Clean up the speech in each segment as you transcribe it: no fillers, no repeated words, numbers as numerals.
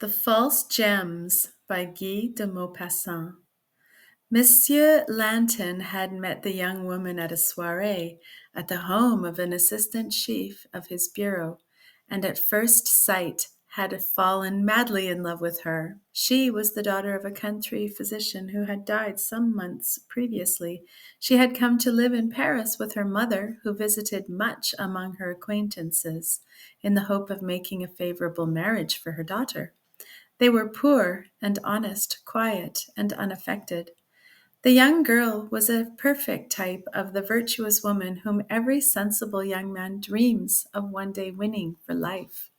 The False Gems by Guy de Maupassant. Monsieur Lanton had met the young woman at a soirée at the home of an assistant chief of his bureau, and at first sight had fallen madly in love with her. She was the daughter of a country physician who had died some months previously. She had come to live in Paris with her mother, who visited much among her acquaintances, in the hope of making a favorable marriage for her daughter. They were poor and honest, quiet and unaffected. The young girl was a perfect type of the virtuous woman whom every sensible young man dreams of one day winning for life.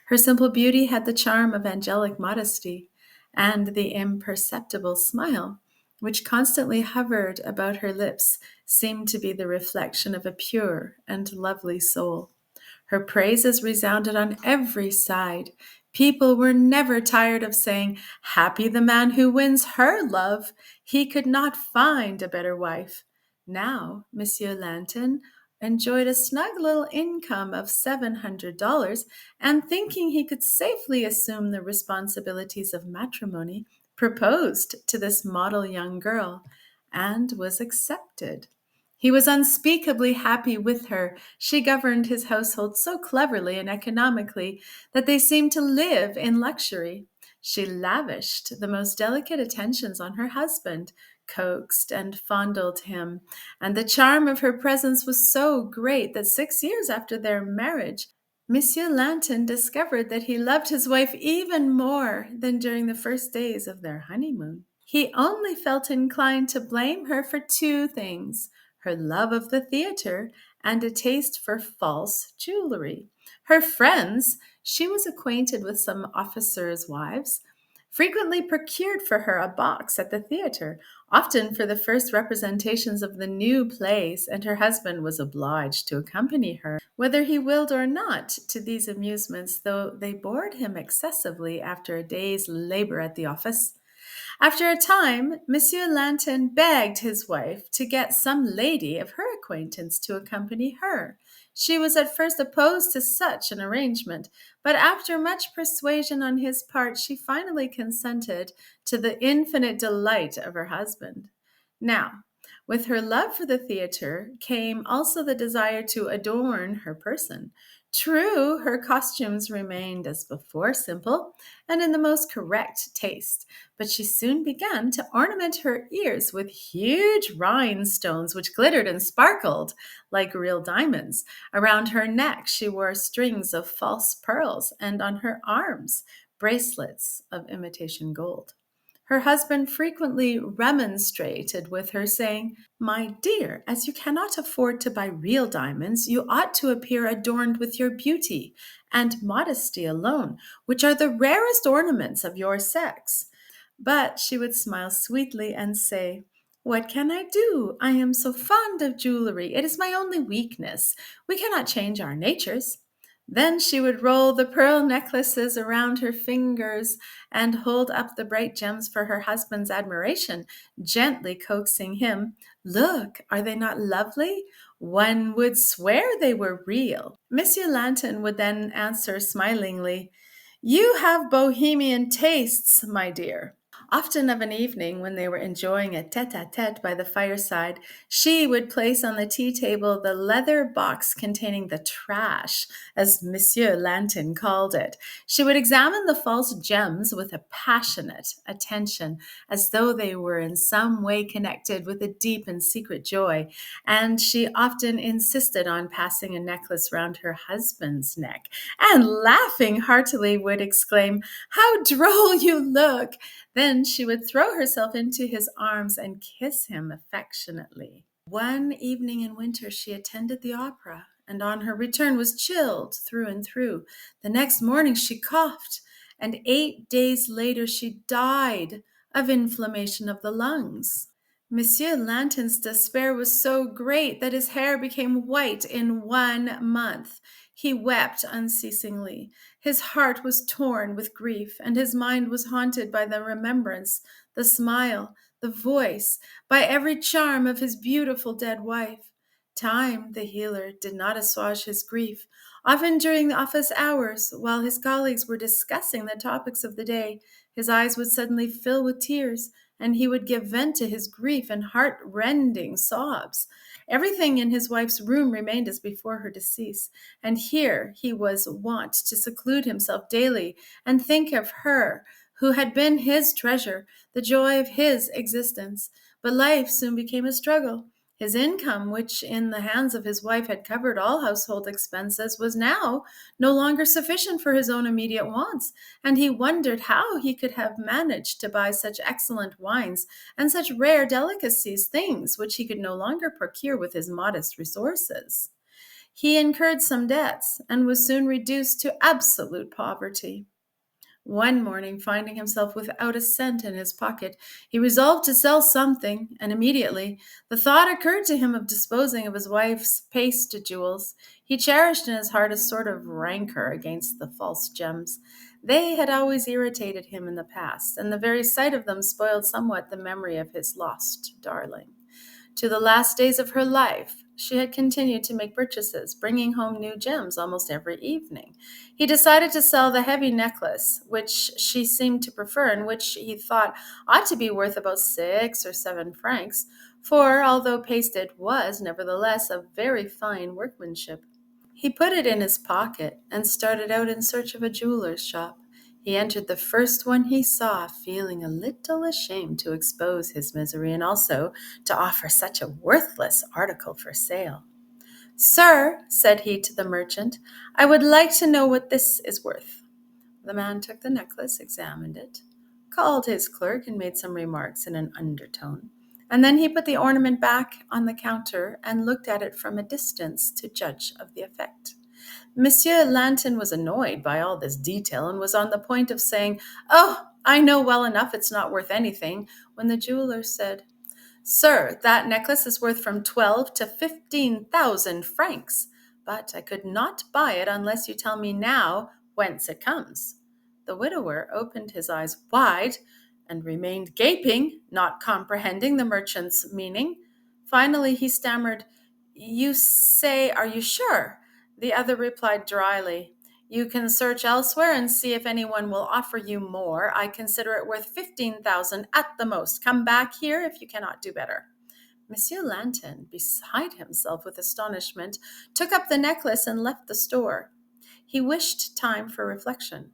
Her simple beauty had the charm of angelic modesty, and the imperceptible smile, which constantly hovered about her lips, seemed to be the reflection of a pure and lovely soul. Her praises resounded on every side. People were never tired of saying, "Happy the man who wins her love. He could not find a better wife." Now, Monsieur Lanton enjoyed a snug little income of $700, and thinking he could safely assume the responsibilities of matrimony, proposed to this model young girl and was accepted. He was unspeakably happy with her. She governed his household so cleverly and economically that they seemed to live in luxury. She lavished the most delicate attentions on her husband, coaxed and fondled him, and the charm of her presence was so great that 6 years after their marriage, Monsieur Lanton discovered that he loved his wife even more than during the first days of their honeymoon. He only felt inclined to blame her for two things: her love of the theater and a taste for false jewelry. Her friends, she was acquainted with some officers' wives, frequently procured for her a box at the theater, often for the first representations of the new plays, and her husband was obliged to accompany her, whether he willed or not, to these amusements, though they bored him excessively after a day's labor at the office. After a time, Monsieur Lanton begged his wife to get some lady of her acquaintance to accompany her. She was at first opposed to such an arrangement, but after much persuasion on his part, she finally consented, to the infinite delight of her husband. Now, with her love for the theater came also the desire to adorn her person. True, her costumes remained as before simple and in the most correct taste, but she soon began to ornament her ears with huge rhinestones which glittered and sparkled like real diamonds. Around her neck she wore strings of false pearls, and on her arms bracelets of imitation gold. Her husband frequently remonstrated with her, saying, "My dear, as you cannot afford to buy real diamonds, you ought to appear adorned with your beauty and modesty alone, which are the rarest ornaments of your sex." But she would smile sweetly and say, "What can I do? I am so fond of jewelry. It is my only weakness. We cannot change our natures." Then she would roll the pearl necklaces around her fingers and hold up the bright gems for her husband's admiration, gently coaxing him, "Look, are they not lovely? One would swear they were real." Monsieur Lanton would then answer smilingly, "You have bohemian tastes, my dear." Often of an evening, when they were enjoying a tete-a-tete by the fireside, she would place on the tea table the leather box containing the trash, as Monsieur Lanton called it. She would examine the false gems with a passionate attention, as though they were in some way connected with a deep and secret joy, and she often insisted on passing a necklace round her husband's neck, and laughing heartily would exclaim, "How droll you look!" Then she would throw herself into his arms and kiss him affectionately. One evening in winter she attended the opera, and on her return was chilled through and through. The next morning she coughed, and 8 days later she died of inflammation of the lungs. Monsieur Lanton's despair was so great that his hair became white in 1 month. He wept unceasingly. His heart was torn with grief, and his mind was haunted by the remembrance, the smile, the voice, by every charm of his beautiful dead wife. Time, the healer, did not assuage his grief. Often during the office hours, while his colleagues were discussing the topics of the day, his eyes would suddenly fill with tears, and he would give vent to his grief in heart-rending sobs. Everything in his wife's room remained as before her decease, and here he was wont to seclude himself daily and think of her who had been his treasure, the joy of his existence. But life soon became a struggle. His income, which in the hands of his wife had covered all household expenses, was now no longer sufficient for his own immediate wants, and he wondered how he could have managed to buy such excellent wines and such rare delicacies, things which he could no longer procure with his modest resources. He incurred some debts and was soon reduced to absolute poverty. One morning, finding himself without a cent in his pocket, he resolved to sell something, and immediately the thought occurred to him of disposing of his wife's paste jewels. He cherished in his heart a sort of rancor against the false gems. They had always irritated him in the past, and the very sight of them spoiled somewhat the memory of his lost darling. To the last days of her life, she had continued to make purchases, bringing home new gems almost every evening. He decided to sell the heavy necklace, which she seemed to prefer and which he thought ought to be worth about 6 or 7 francs, for although pasted was nevertheless of very fine workmanship. He put it in his pocket and started out in search of a jeweler's shop. He entered the first one he saw, feeling a little ashamed to expose his misery and also to offer such a worthless article for sale. "Sir," said he to the merchant, "I would like to know what this is worth." The man took the necklace, examined it, called his clerk, and made some remarks in an undertone. And then he put the ornament back on the counter and looked at it from a distance to judge of the effect. Monsieur Lanton was annoyed by all this detail and was on the point of saying, "Oh, I know well enough it's not worth anything," when the jeweler said, "Sir, that necklace is worth from 12 to 15,000 francs, but I could not buy it unless you tell me now whence it comes." The widower opened his eyes wide and remained gaping, not comprehending the merchant's meaning. Finally, he stammered, "You say, are you sure?" The other replied dryly, "You can search elsewhere and see if anyone will offer you more. I consider it worth 15,000 at the most. Come back here if you cannot do better." Monsieur Lanton, beside himself with astonishment, took up the necklace and left the store. He wished time for reflection.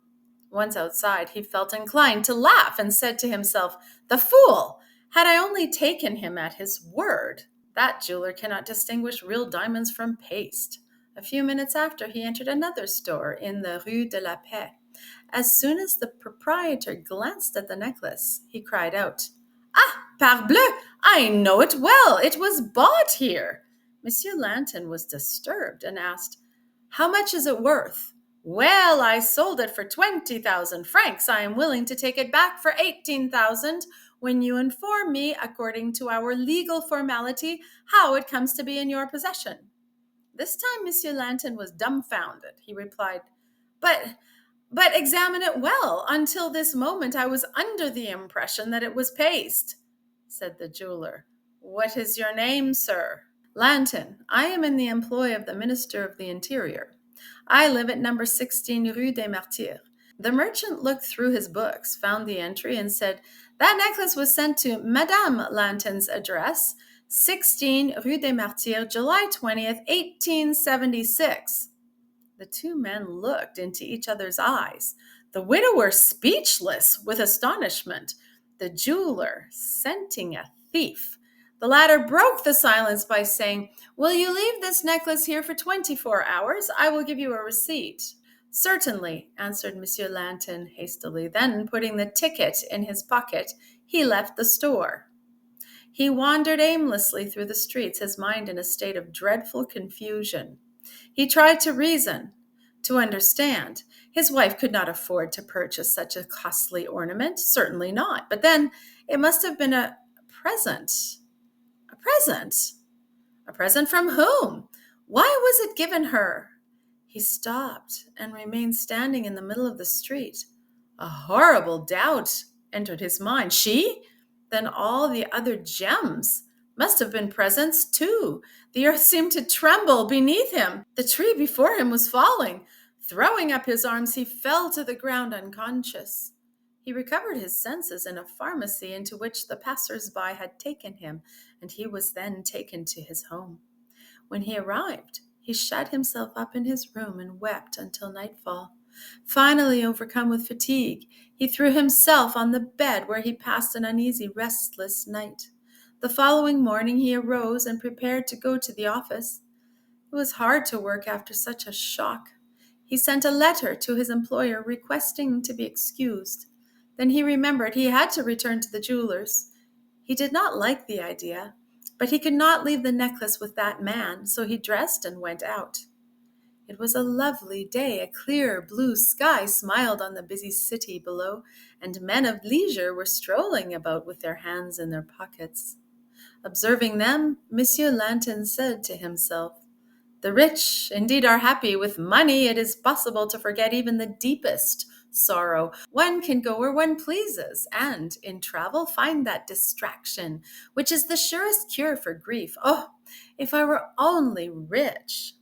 Once outside, he felt inclined to laugh and said to himself, "The fool! Had I only taken him at his word! That jeweler cannot distinguish real diamonds from paste." A few minutes after, he entered another store in the Rue de la Paix. As soon as the proprietor glanced at the necklace, he cried out, "Ah, parbleu! I know it well. It was bought here." Monsieur Lanton was disturbed and asked, "How much is it worth?" "Well, I sold it for 20,000 francs. I am willing to take it back for 18,000 when you inform me, according to our legal formality, how it comes to be in your possession." This time Monsieur Lanton was dumbfounded. He replied, "But but examine it well. Until this moment I was under the impression that it was paste." Said the jeweler, "What is your name, sir?" "Lanton. I am in the employ of the Minister of the Interior. I live at number 16 Rue des Martyrs." The merchant looked through his books, found the entry, and said, "That necklace was sent to Madame Lanton's address, 16 Rue des Martyrs, July 20th, 1876. The two men looked into each other's eyes, the widower speechless with astonishment, the jeweler scenting a thief. The latter broke the silence by saying, "Will you leave this necklace here for 24 hours? I will give you a receipt." "Certainly," answered Monsieur Lanton hastily. Then, putting the ticket in his pocket, he left the store. He wandered aimlessly through the streets, his mind in a state of dreadful confusion. He tried to reason, to understand. His wife could not afford to purchase such a costly ornament, certainly not. But then it must have been a present. A present? A present from whom? Why was it given her? He stopped and remained standing in the middle of the street. A horrible doubt entered his mind. She? Then all the other gems must have been presents too. The earth seemed to tremble beneath him. The tree before him was falling. Throwing up his arms, he fell to the ground unconscious. He recovered his senses in a pharmacy into which the passers-by had taken him, and he was then taken to his home. When he arrived, he shut himself up in his room and wept until nightfall. Finally, overcome with fatigue, he threw himself on the bed where he passed an uneasy, restless night. The following morning, he arose and prepared to go to the office. It was hard to work after such a shock. He sent a letter to his employer requesting to be excused. Then he remembered he had to return to the jeweler's. He did not like the idea, but he could not leave the necklace with that man, so he dressed and went out. It was a lovely day. A clear blue sky smiled on the busy city below, and men of leisure were strolling about with their hands in their pockets. Observing them, Monsieur Lantin said to himself, "The rich indeed are happy. With money it is possible to forget even the deepest sorrow. One can go where one pleases, and in travel find that distraction which is the surest cure for grief. Oh, if I were only rich!"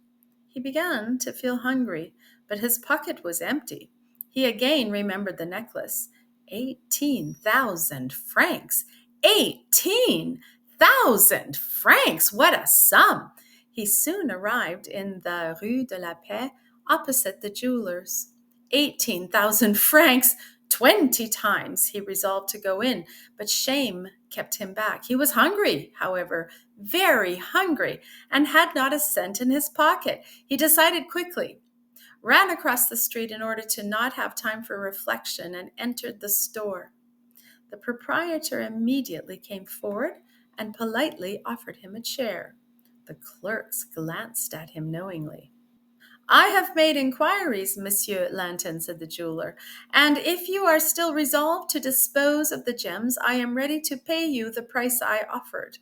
He began to feel hungry, but his pocket was empty. He again remembered the necklace. 18,000 francs! 18,000 francs! What a sum! He soon arrived in the Rue de la Paix, opposite the jeweler's. 18,000 francs! 20 times he resolved to go in, but shame kept him back. He was hungry, however, very hungry, and had not a cent in his pocket. He decided quickly, ran across the street in order to not have time for reflection, and entered the store. The proprietor immediately came forward and politely offered him a chair. The clerks glanced at him knowingly. "I have made inquiries, Monsieur Lantin," said the jeweler, "and if you are still resolved to dispose of the gems, I am ready to pay you the price I offered."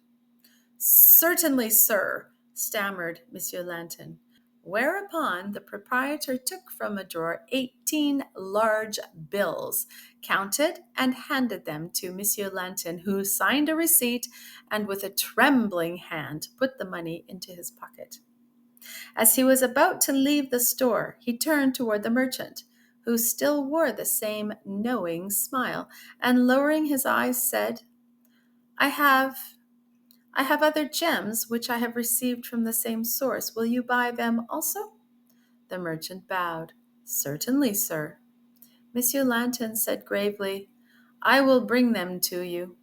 "Certainly, sir," stammered Monsieur Lantin. Whereupon the proprietor took from a drawer 18 large bills, counted and handed them to Monsieur Lantin, who signed a receipt and with a trembling hand put the money into his pocket. As he was about to leave the store, he turned toward the merchant, who still wore the same knowing smile, and lowering his eyes said, I have other gems which I have received from the same source. Will you buy them also?" The merchant bowed. "Certainly, sir." Monsieur Lantin said gravely, "I will bring them to you."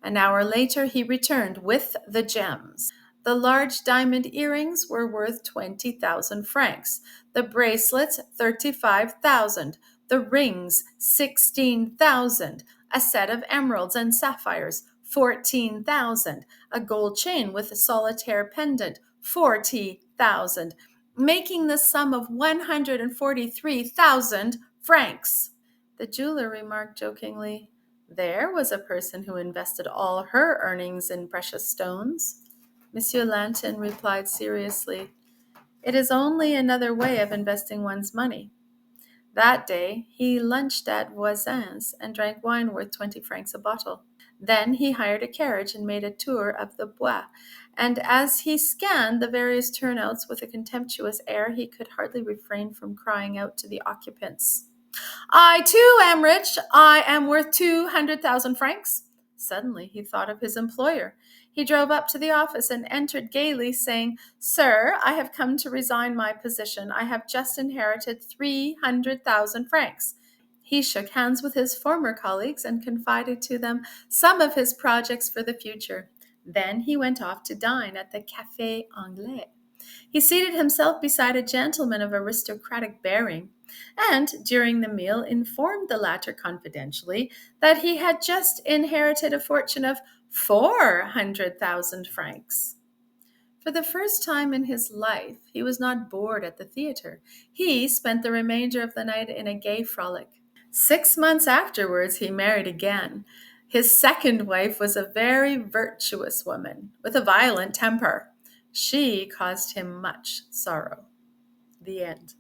An hour later he returned with the gems. The large diamond earrings were worth 20,000 francs, the bracelets 35,000, the rings 16,000, a set of emeralds and sapphires 14,000, a gold chain with a solitaire pendant 40,000, making the sum of 143,000 francs. The jeweler remarked jokingly, "There was a person who invested all her earnings in precious stones." Monsieur Lantin replied seriously, "It is only another way of investing one's money." That day he lunched at Voisin's and drank wine worth 20 francs a bottle. Then he hired a carriage and made a tour of the Bois, and as he scanned the various turnouts with a contemptuous air, he could hardly refrain from crying out to the occupants, "I too am rich. I am worth 200,000 francs." Suddenly he thought of his employer. He drove up to the office and entered gaily, saying, "Sir, I have come to resign my position. I have just inherited 300,000 francs." He shook hands with his former colleagues and confided to them some of his projects for the future. Then he went off to dine at the Café Anglais. He seated himself beside a gentleman of aristocratic bearing, and during the meal informed the latter confidentially that he had just inherited a fortune of 400,000 francs. For the first time in his life, he was not bored at the theater. He spent the remainder of the night in a gay frolic. 6 months afterwards, he married again. His second wife was a very virtuous woman with a violent temper. She caused him much sorrow. The end.